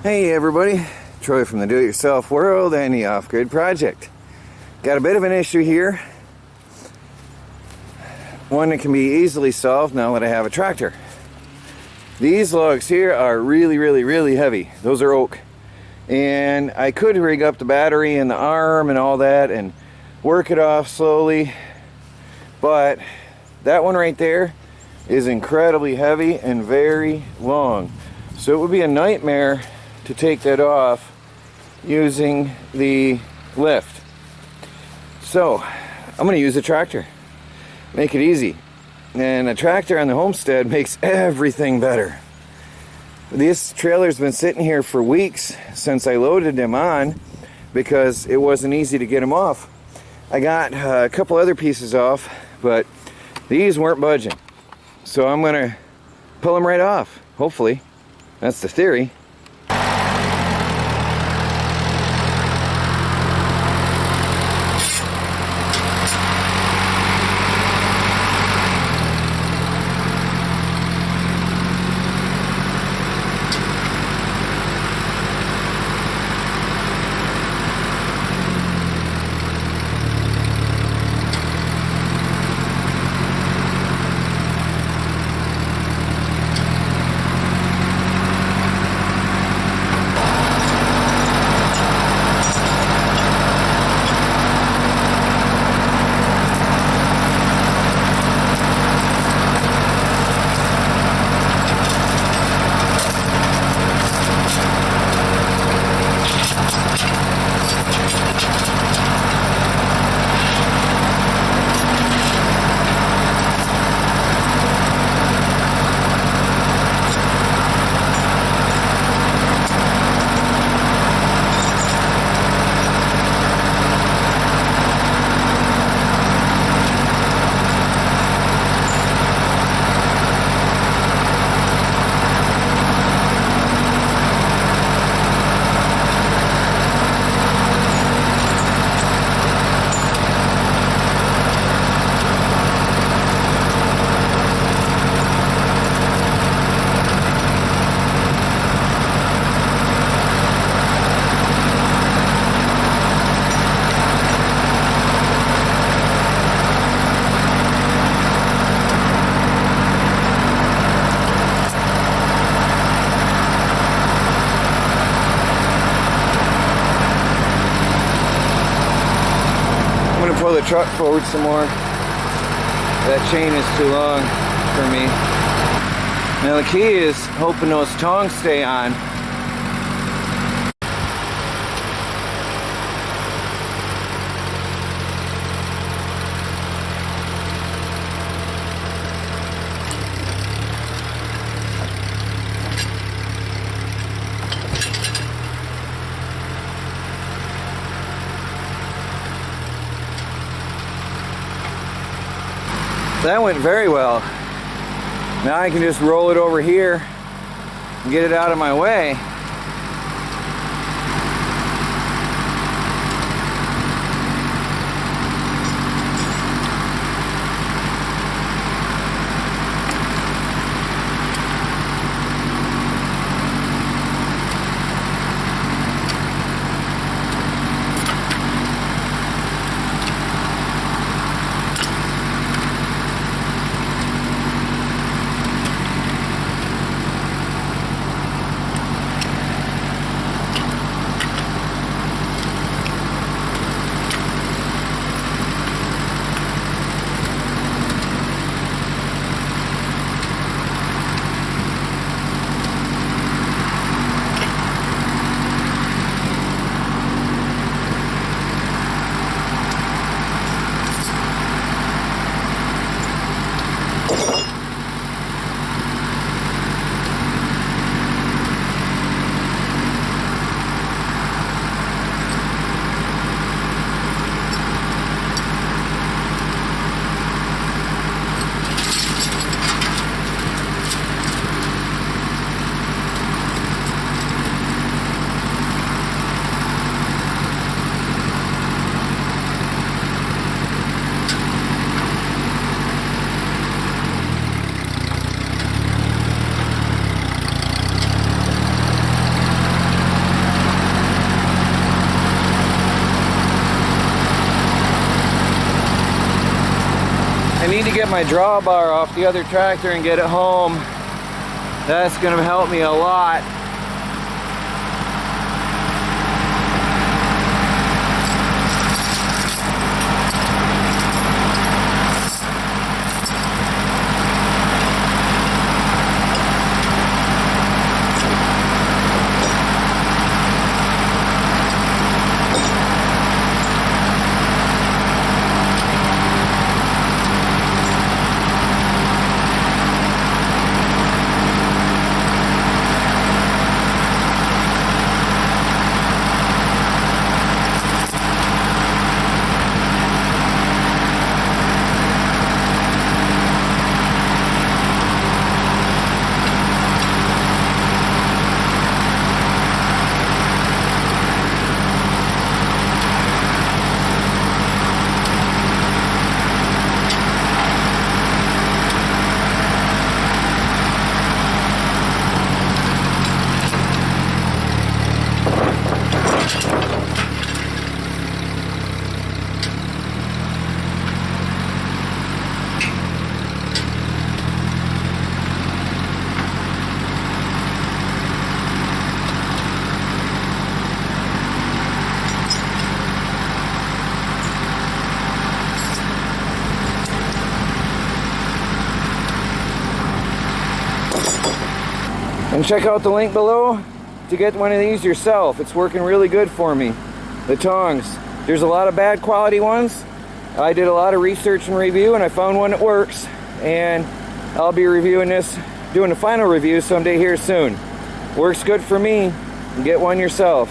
Hey everybody, Troy from the Do-It-Yourself World and the Off-Grid Project. Got a bit of an issue here. One that can be easily solved now that I have a tractor. These logs here are really heavy. Those are oak. And I could rig up the battery and the arm and all that and work it off slowly. But that one right there is incredibly heavy and very long. So it would be a nightmare to take that off using the lift. So I'm going to use a tractor. Make it easy. And a tractor on the homestead makes everything better. This trailer's been sitting here for weeks since I loaded them on because it wasn't easy to get them off. I got a couple other pieces off, but these weren't budging. So I'm going to pull them right off, hopefully. That's the theory. Pull the truck forward some more. That chain is too long for me. Now the key is hoping those tongs stay on. That went very well. Now I can just roll it over here and get it out of my way. get my drawbar off the other tractor and get it home. That's going to help me a lot. And check out the link below to get one of these yourself. It's working really good for me. The Tongs. There's a lot of bad quality ones. I did a lot of research and review and I found one that works. And I'll be reviewing this, doing a final review someday here soon. Works good for me. Get one yourself.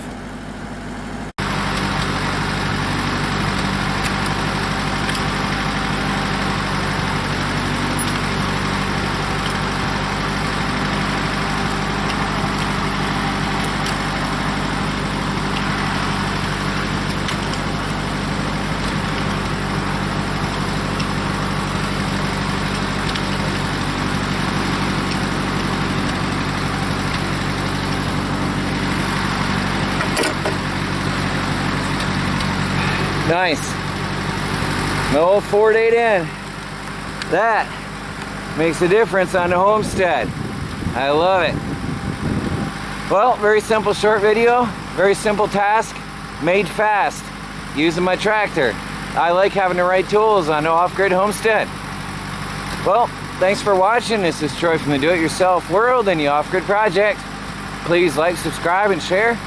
Nice. No 4-8 in. That makes a difference on the homestead. I love it. Well, very simple short video, very simple task, made fast, using my tractor. I like having the right tools on the off-grid homestead. Well, thanks for watching. This is Troy from the Do-It-Yourself World and the Off-Grid Project. Please like, subscribe, and share.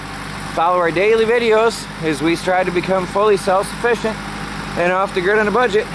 Follow our daily videos as we strive to become fully self-sufficient and off the grid on a budget.